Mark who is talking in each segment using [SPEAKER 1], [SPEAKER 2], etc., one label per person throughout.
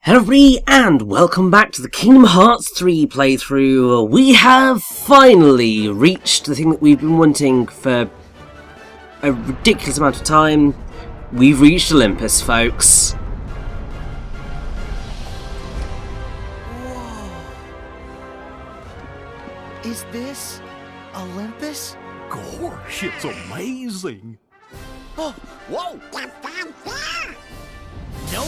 [SPEAKER 1] Hello everybody, and welcome back to the Kingdom Hearts 3 playthrough. We have finally reached the thing that we've been wanting for a ridiculous amount of time. We've reached Olympus, folks.
[SPEAKER 2] Whoa. Is this Olympus?
[SPEAKER 3] Gosh, it's amazing!
[SPEAKER 2] Oh, whoa! Nope.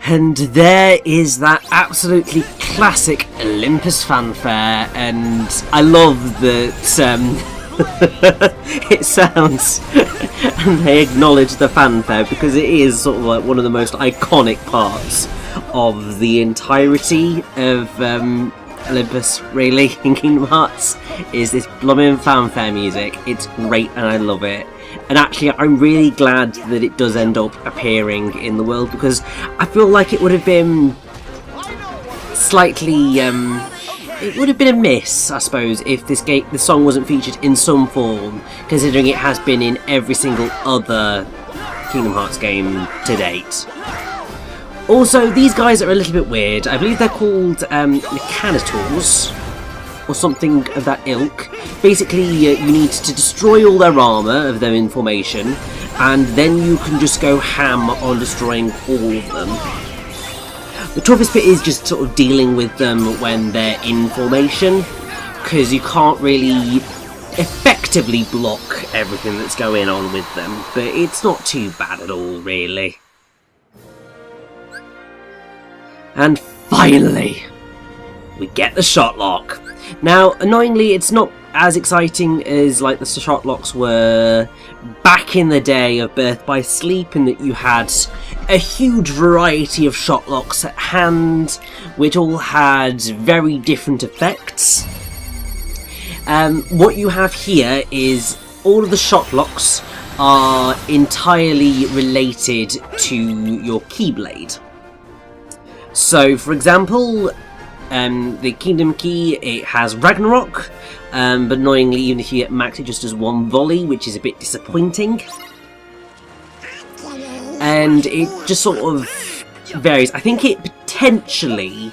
[SPEAKER 1] And there is that absolutely classic Olympus fanfare, and I love that it sounds, and they acknowledge the fanfare because it is sort of like one of the most iconic parts of the entirety of Olympus, really, in Kingdom Hearts, is this blooming fanfare music. It's great and I love it. And actually, I'm really glad that it does end up appearing in the world, because I feel like it would have been slightly, it would have been a miss, I suppose, if the song wasn't featured in some form, considering it has been in every single other Kingdom Hearts game to date. Also, these guys are a little bit weird. I believe they're called Mechanitors, or something of that ilk. Basically, you need to destroy all their armour of them in formation, and then you can just go ham on destroying all of them. The toughest bit is just sort of dealing with them when they're in formation, because you can't really effectively block everything that's going on with them, but it's not too bad at all, really. And finally, we get the shot lock. Now, annoyingly, it's not as exciting as like the shot locks were back in the day of Birth by Sleep, in that you had a huge variety of shot locks at hand, which all had very different effects. What you have here is all of the shot locks are entirely related to your Keyblade. So, for example, the Kingdom Key, it has Ragnarok, but annoyingly, even if you get maxed, it just does one volley, which is a bit disappointing. And it just sort of varies. I think it potentially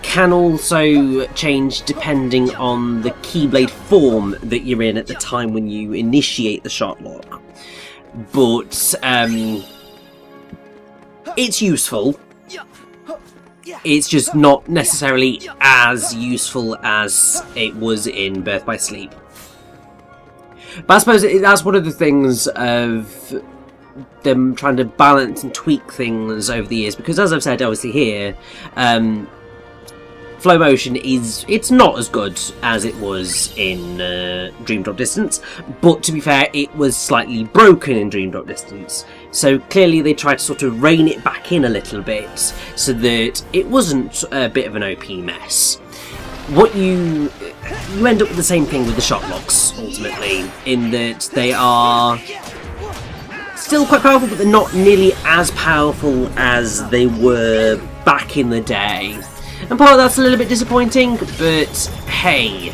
[SPEAKER 1] can also change depending on the Keyblade form that you're in at the time when you initiate the shot lock. But it's useful. It's just not necessarily as useful as it was in Birth by Sleep. But I suppose that's one of the things of them trying to balance and tweak things over the years, because as I've said obviously here, flow motion it's not as good as it was in Dream Drop Distance, but to be fair, it was slightly broken in Dream Drop Distance. So clearly they tried to sort of rein it back in a little bit so that it wasn't a bit of an OP mess. What you end up with the same thing with the shot locks, ultimately, in that they are still quite powerful, but they're not nearly as powerful as they were back in the day. And part of that's a little bit disappointing, but hey,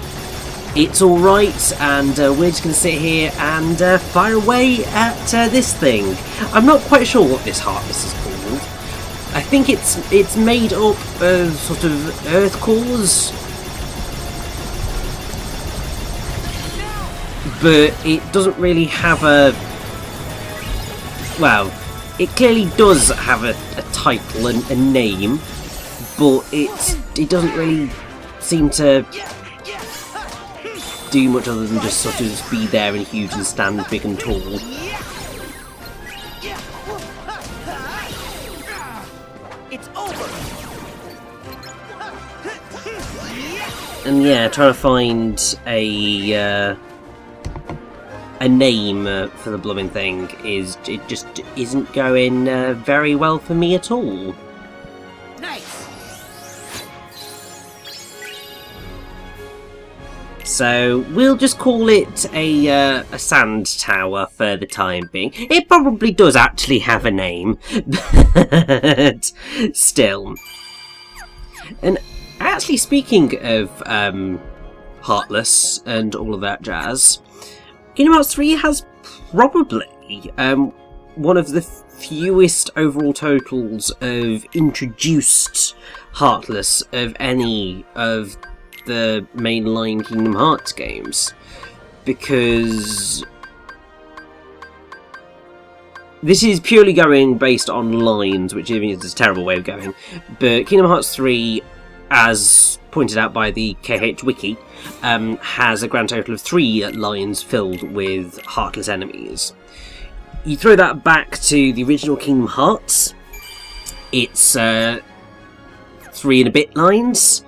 [SPEAKER 1] it's alright, and we're just going to sit here and fire away at this thing. I'm not quite sure what this harvest is called. I think it's made up of sort of earth cores, but it doesn't really have a... Well, it clearly does have a title and a name, but it doesn't really seem to do much other than just sort of just be there and huge and stand big and tall.
[SPEAKER 2] It's over.
[SPEAKER 1] And yeah, trying to find a name for the blooming thing it just isn't going very well for me at all.
[SPEAKER 2] Nice.
[SPEAKER 1] So we'll just call it a sand tower for the time being. It probably does actually have a name, but still. And actually, speaking of Heartless and all of that jazz. Kingdom Hearts 3 has probably one of the fewest overall totals of introduced Heartless of any of the mainline Kingdom Hearts games, because this is purely going based on lines, which I mean is a terrible way of going, but Kingdom Hearts 3, as pointed out by the KH Wiki, has a grand total of 3 lines filled with Heartless enemies. You throw that back to the original Kingdom Hearts, it's 3 and a bit lines.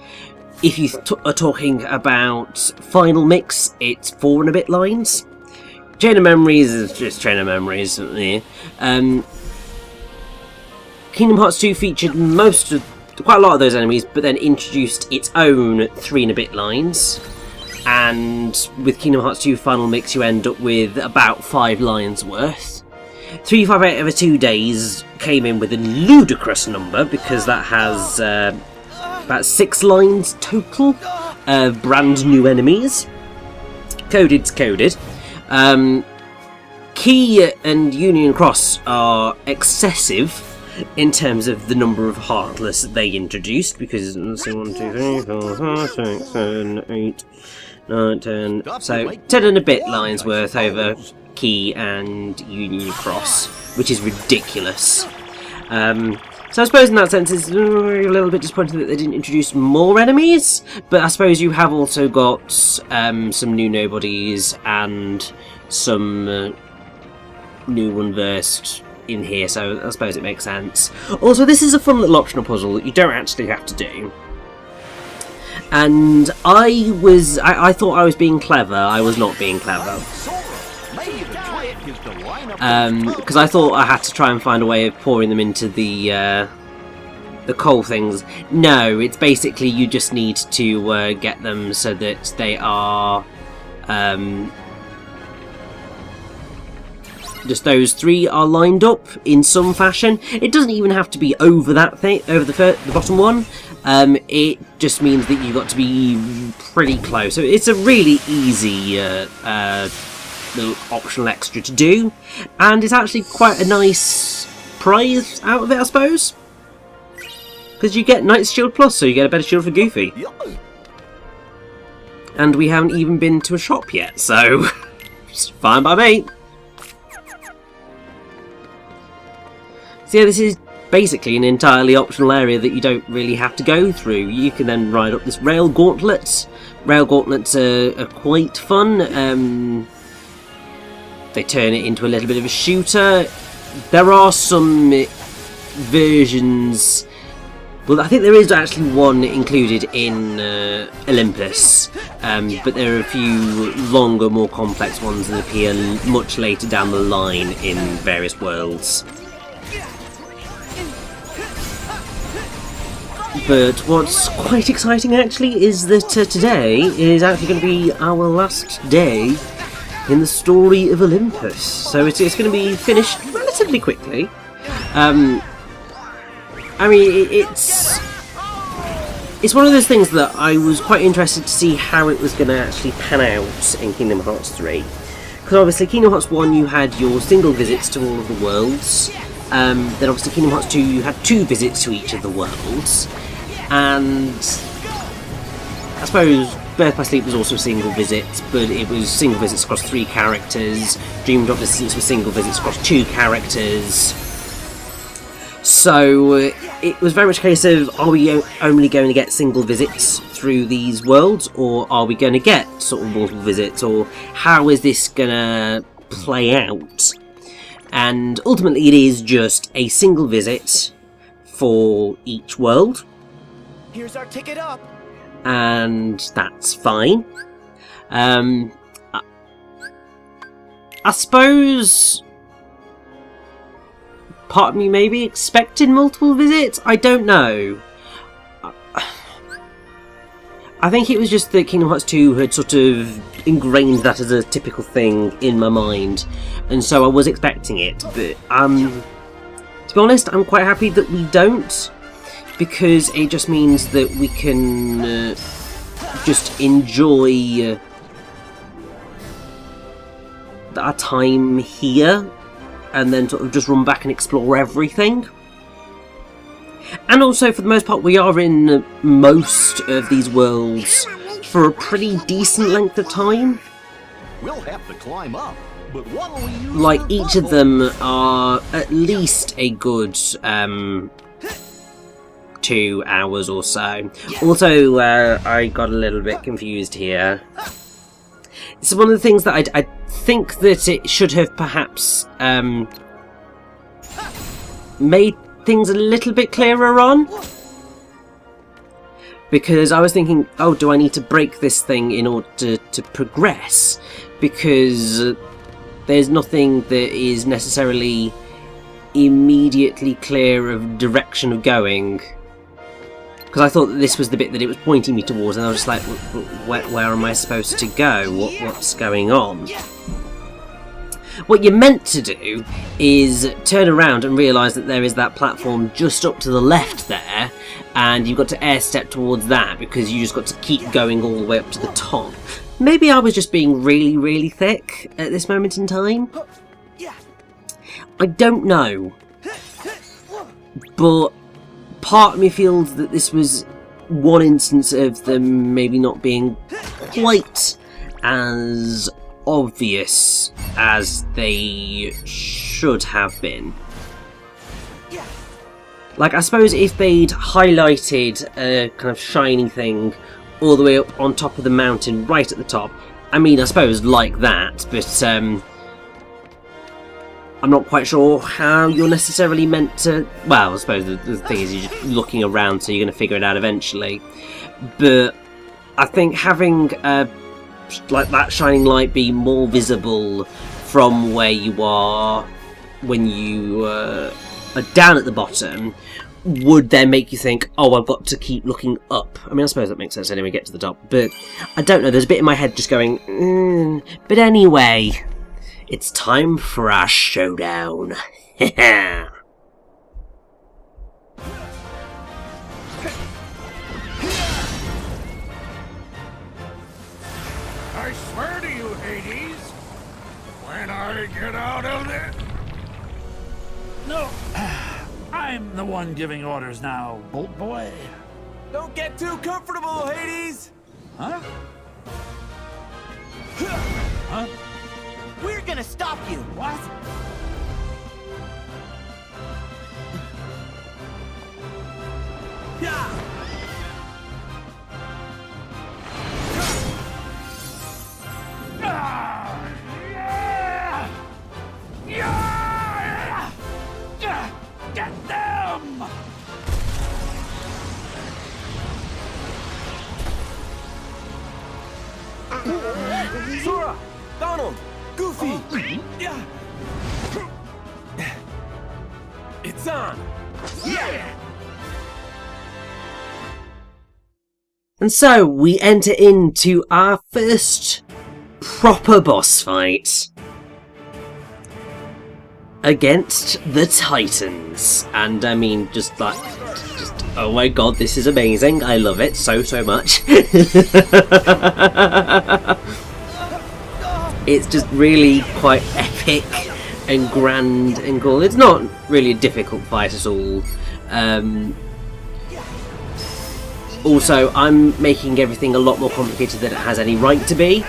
[SPEAKER 1] If you are talking about Final Mix, it's 4 and a bit lines. Chain of Memories is just Chain of Memories. Kingdom Hearts 2 featured quite a lot of those enemies, but then introduced its own 3 and a bit lines. And with Kingdom Hearts 2 Final Mix, you end up with about 5 lines worth. 358 over 2 days came in with a ludicrous number, because that has about 6 lines total of brand new enemies. Coded's coded. Key and Union Cross are excessive in terms of the number of Heartless they introduced, because let's see, 1, 2, 3, 4, 5, 6, 7, 8, 9, 10. So 10 and a bit lines worth over Key and Union Cross, which is ridiculous. So I suppose in that sense it's a little bit disappointing that they didn't introduce more enemies, but I suppose you have also got some new nobodies and some new one versed in here, so I suppose it makes sense. Also, this is a fun little optional puzzle that you don't actually have to do. And I thought I was being clever. I was not being clever. Because I thought I had to try and find a way of pouring them into the coal things. No, it's basically you just need to get them so that they are just those 3 are lined up in some fashion. It doesn't even have to be over that thing, over the bottom one. It just means that you've got to be pretty close. So it's a really easy little optional extra to do, and it's actually quite a nice prize out of it, I suppose, because you get Knight's Shield Plus, so you get a better shield for Goofy. And we haven't even been to a shop yet, so it's fine by me. So yeah, this is basically an entirely optional area that you don't really have to go through. You can then ride up this rail gauntlet. Rail gauntlets are quite fun. They turn it into a little bit of a shooter. There are some versions. Well, I think there is actually one included in Olympus, but there are a few longer, more complex ones that appear much later down the line in various worlds. But what's quite exciting actually is that today is actually going to be our last day in the story of Olympus, so it's going to be finished relatively quickly. I mean, it's one of those things that I was quite interested to see how it was going to actually pan out in Kingdom Hearts 3. Because obviously Kingdom Hearts 1 you had your single visits to all of the worlds, then obviously Kingdom Hearts 2 you had 2 visits to each of the worlds, and I suppose Birth by Sleep was also a single visit, but it was single visits across 3 characters. Dream Drop Distance was single visits across 2 characters. So it was very much a case of, are we only going to get single visits through these worlds, or are we going to get sort of multiple visits, or how is this going to play out? And ultimately it is just a single visit for each world.
[SPEAKER 2] Here's our ticket up.
[SPEAKER 1] And that's fine. I suppose part of me maybe expected multiple visits. I don't know. I think it was just that Kingdom Hearts 2 had sort of ingrained that as a typical thing in my mind, and so I was expecting it. But to be honest, I'm quite happy that we don't, because it just means that we can just enjoy our time here and then sort of just run back and explore everything. And also, for the most part, we are in most of these worlds for a pretty decent length of time.
[SPEAKER 3] We'll have to climb up, but what'll we use
[SPEAKER 1] Like,
[SPEAKER 3] for
[SPEAKER 1] each of
[SPEAKER 3] bubble?
[SPEAKER 1] them are at least a good 2 hours or so. Also, I got a little bit confused here. So one of the things that I think that it should have perhaps made things a little bit clearer on, because I was thinking, oh, do I need to break this thing in order to progress? Because there's nothing that is necessarily immediately clear of direction of going. Because I thought that this was the bit that it was pointing me towards, and I was just like, where am I supposed to go? What's going on? What you're meant to do is turn around and realise that there is that platform just up to the left there, and you've got to air step towards that because you just got to keep going all the way up to the top. Maybe I was just being really, really thick at this moment in time. I don't know. But part of me feels that this was one instance of them maybe not being quite as obvious as they should have been. Like, I suppose if they'd highlighted a kind of shiny thing all the way up on top of the mountain, right at the top, I mean, I suppose like that, but I'm not quite sure how you're necessarily meant to... Well, I suppose the thing is you're just looking around, so you're going to figure it out eventually. But I think having like that shining light be more visible from where you are when you are down at the bottom would then make you think, oh, I've got to keep looking up. I mean, I suppose that makes sense anyway, get to the top. But I don't know, there's a bit in my head just going, But anyway, it's time for our showdown.
[SPEAKER 3] I swear to you, Hades, when I get out of there...
[SPEAKER 4] No, I'm the one giving orders now, Bolt Boy.
[SPEAKER 2] Don't get too comfortable, Hades!
[SPEAKER 4] Huh? Huh?
[SPEAKER 2] We're gonna stop you!
[SPEAKER 4] What?
[SPEAKER 2] Yeah!
[SPEAKER 4] Ah! Yeah! Yeah! Yeah! Get them!
[SPEAKER 2] Sora! Donald! Goofy! Yeah! It's on! Yeah!
[SPEAKER 1] And so we enter into our first proper boss fight against the Titans. And I mean, just oh my god, this is amazing. I love it so much. It's just really quite epic and grand and cool. It's not really a difficult fight at all. Also, I'm making everything a lot more complicated than it has any right to be,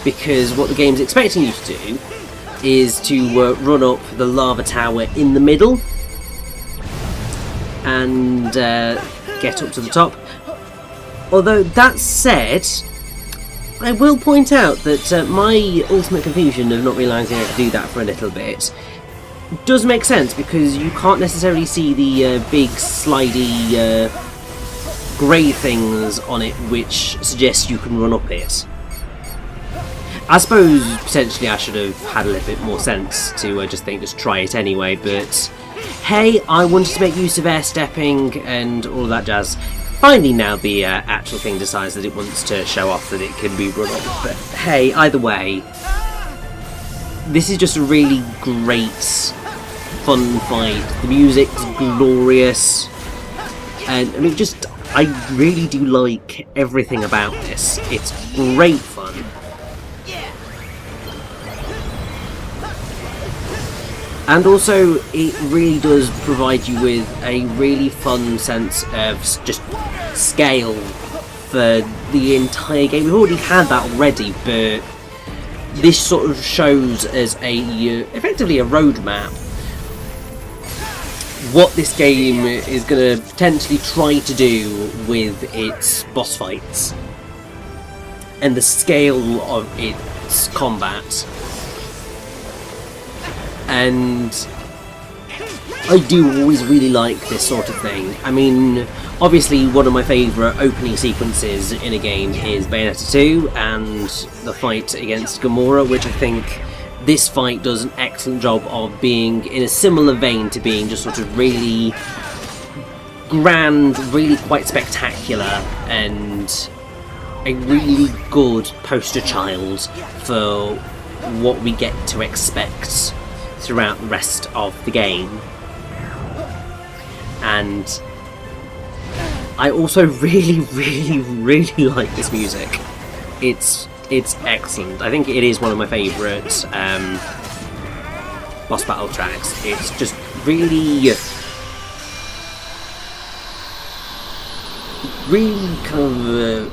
[SPEAKER 1] because what the game's expecting you to do is to run up the lava tower in the middle and get up to the top. Although, that said, I will point out that my ultimate confusion of not realising how to do that for a little bit does make sense, because you can't necessarily see the big slidey grey things on it which suggest you can run up it. I suppose potentially I should have had a little bit more sense to just try it anyway, but hey, I wanted to make use of air stepping and all of that jazz. Finally now the actual thing decides that it wants to show off that it can be run up, but hey, either way, this is just a really great fun fight. The music's glorious, and I mean, just I really do like everything about this. It's great fun. And also, it really does provide you with a really fun sense of just scale for the entire game. We've already had that already, but this sort of shows as effectively a roadmap what this game is going to potentially try to do with its boss fights and the scale of its combat. And I do always really like this sort of thing. I mean, obviously one of my favourite opening sequences in a game is Bayonetta 2 and the fight against Gamora, which I think this fight does an excellent job of being in a similar vein to being just sort of really grand, really quite spectacular, and a really good poster child for what we get to expect throughout the rest of the game. And I also really like this music. It's excellent. I think it is one of my favourite boss battle tracks. It's just really kind of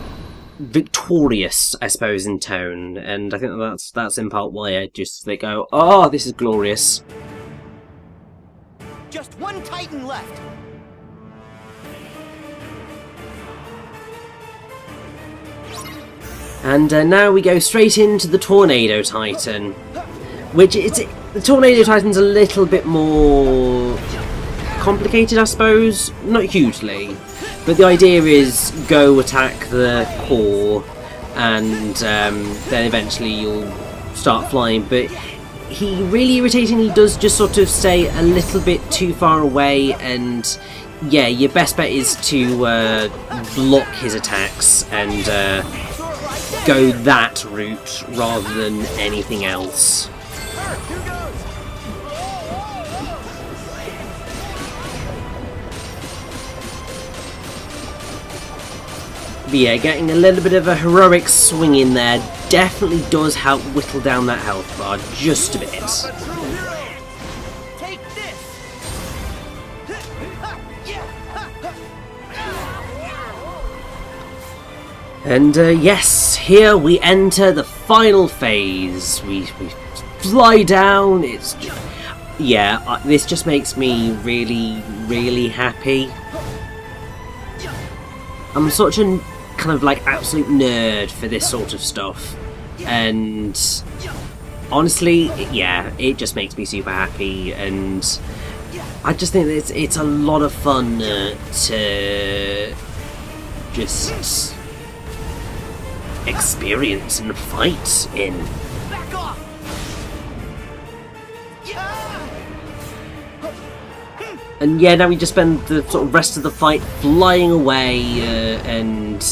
[SPEAKER 1] victorious, I suppose, in tone, and I think that's in part why they go, oh, this is glorious.
[SPEAKER 2] Just one Titan left.
[SPEAKER 1] And now we go straight into the Tornado Titan, which the Tornado Titan's a little bit more complicated, I suppose. Not hugely, but the idea is go attack the core, and then eventually you'll start flying. But he really irritatingly does just sort of stay a little bit too far away, and yeah, your best bet is to block his attacks and go that route rather than anything else. But yeah, getting a little bit of a heroic swing in there definitely does help whittle down that health bar just a bit.
[SPEAKER 2] Take this.
[SPEAKER 1] And yes, here we enter the final phase. We fly down. It's just, yeah, this just makes me really happy. I'm such a kind of like absolute nerd for this sort of stuff, and honestly, yeah, it just makes me super happy, and I just think that it's a lot of fun to just experience and fight in.
[SPEAKER 2] Back off.
[SPEAKER 1] And yeah, now we just spend the sort of rest of the fight flying away, and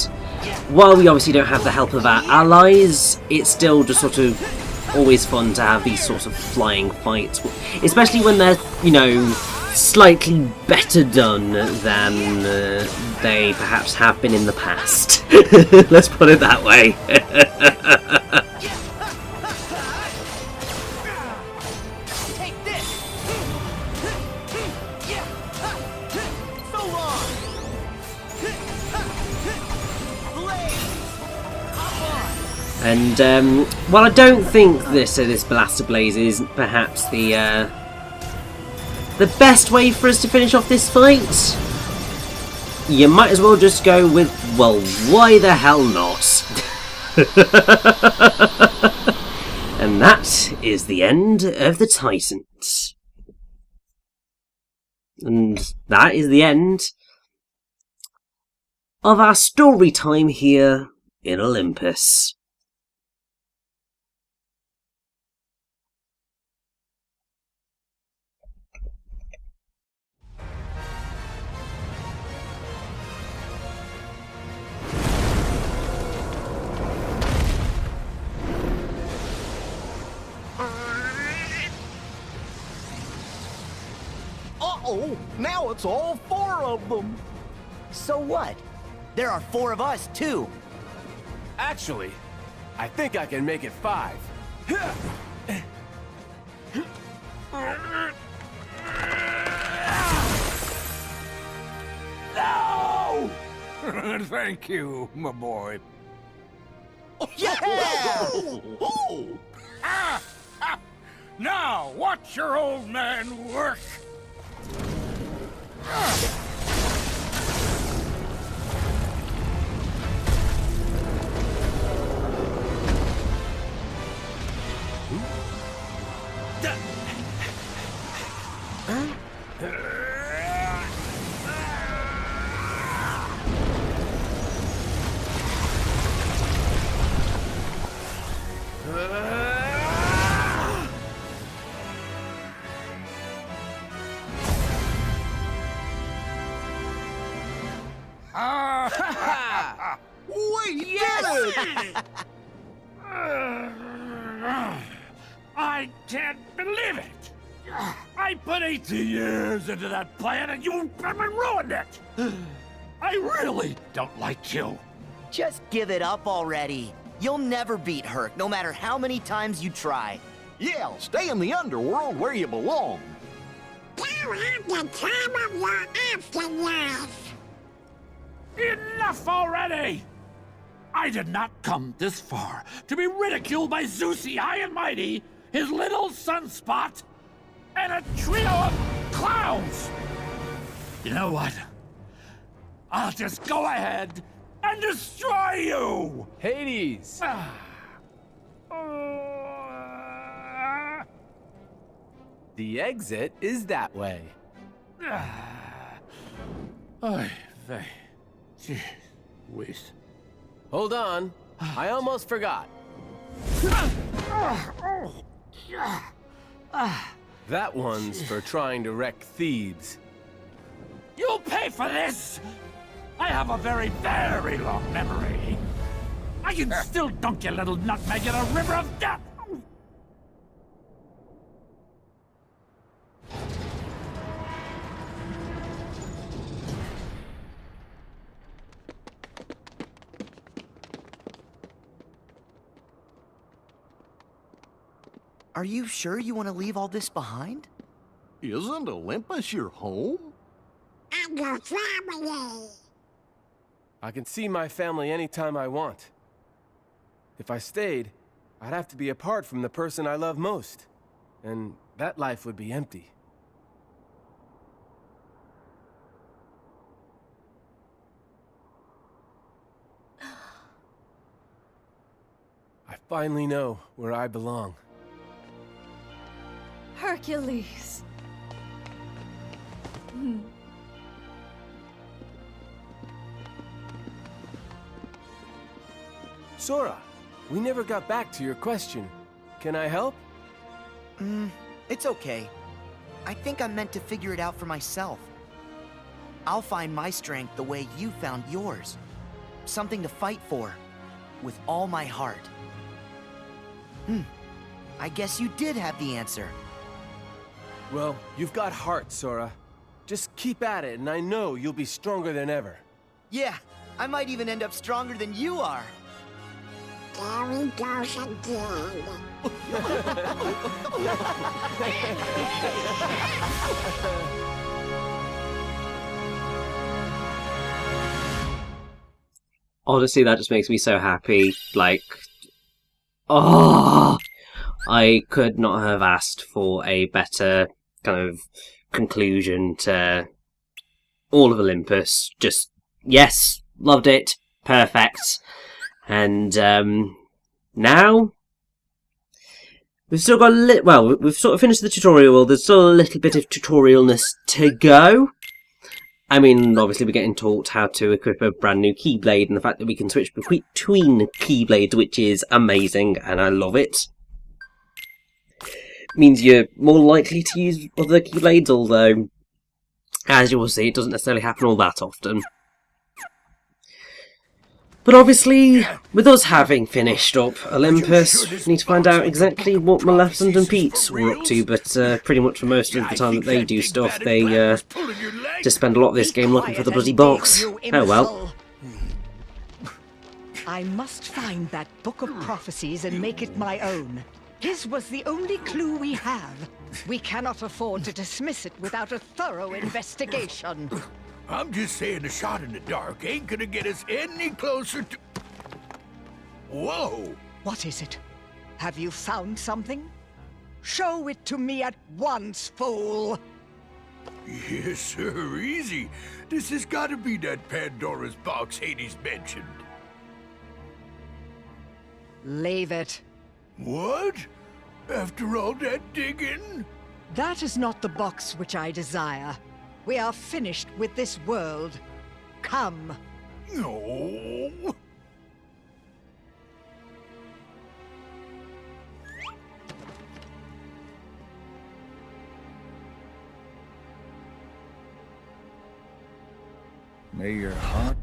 [SPEAKER 1] while we obviously don't have the help of our allies, it's still just sort of always fun to have these sorts of flying fights, especially when they're, you know, slightly better done than they perhaps have been in the past. Let's put it that way.
[SPEAKER 2] Take this. So long.
[SPEAKER 1] And while I don't think this Blaster Blaze is perhaps the best way for us to finish off this fight, you might as well just go with, well, why the hell not? And that is the end of the Titans. And that is the end of our story time here in Olympus.
[SPEAKER 2] Uh-oh, now it's all four of them. So what? There are 4 of us, too.
[SPEAKER 5] Actually, I think I can make it 5.
[SPEAKER 4] No!
[SPEAKER 3] Thank you, my boy.
[SPEAKER 2] Yeah!
[SPEAKER 3] Now, watch your old man work.
[SPEAKER 2] We did it!
[SPEAKER 4] I can't believe it! I put 18 years into that plan and you ruined it! I really don't like you.
[SPEAKER 2] Just give it up already. You'll never beat Herc, no matter how many times you try.
[SPEAKER 6] Yeah, stay in the underworld where you belong.
[SPEAKER 7] You have the time of your afterlife.
[SPEAKER 4] Enough already! I did not come this far to be ridiculed by Zeusy High and Mighty, his little sunspot, and a trio of clowns! You know what? I'll just go ahead and destroy you!
[SPEAKER 5] Hades! The exit is that way.
[SPEAKER 4] Oy vey. Jeez whiz.
[SPEAKER 5] Hold on. I almost forgot. That one's for trying to wreck Thebes.
[SPEAKER 4] You'll pay for this! I have a very, very long memory. I can still dunk your little nutmeg in a river of death!
[SPEAKER 2] Are you sure you want to leave all this behind?
[SPEAKER 6] Isn't Olympus your home?
[SPEAKER 7] And your family.
[SPEAKER 5] I can see my family anytime I want. If I stayed, I'd have to be apart from the person I love most. And that life would be empty. I finally know where I belong.
[SPEAKER 8] Hercules.
[SPEAKER 5] Sora, we never got back to your question. Can I help?
[SPEAKER 2] It's okay. I think I'm meant to figure it out for myself. I'll find my strength the way you found yours. Something to fight for. With all my heart. I guess you did have the answer.
[SPEAKER 5] Well, you've got heart, Sora. Just keep at it, and I know you'll be stronger than ever.
[SPEAKER 2] Yeah, I might even end up stronger than you are.
[SPEAKER 7] There he goes again.
[SPEAKER 1] Honestly, that just makes me so happy. Like, oh, I could not have asked for a better kind of conclusion to all of Olympus. Just, yes, loved it, perfect. And now we've still got we've sort of finished the tutorial. There's still a little bit of tutorialness to go. I mean, obviously we're getting taught how to equip a brand new Keyblade, and the fact that we can switch between Keyblades, which is amazing, and I love it. Means you're more likely to use other Keyblades, although, as you will see, it doesn't necessarily happen all that often. But obviously, with us having finished up Olympus, we need to find out exactly what Maleficent and Pete were up to, but pretty much for most of the time that they do stuff, they just spend a lot of this game looking for the bloody box. Oh well.
[SPEAKER 8] I must find that book of prophecies and make it my own. His was the only clue we have. We cannot afford to dismiss it without a thorough investigation.
[SPEAKER 3] I'm just saying a shot in the dark ain't gonna get us any closer to... Whoa!
[SPEAKER 8] What is it? Have you found something? Show it to me at once, fool!
[SPEAKER 3] Yes, sir, easy. This has gotta be that Pandora's box Hades mentioned.
[SPEAKER 8] Leave it.
[SPEAKER 3] What? After all that digging?
[SPEAKER 8] That is not the box which I desire. We are finished with this world. Come.
[SPEAKER 3] No.
[SPEAKER 9] May your heart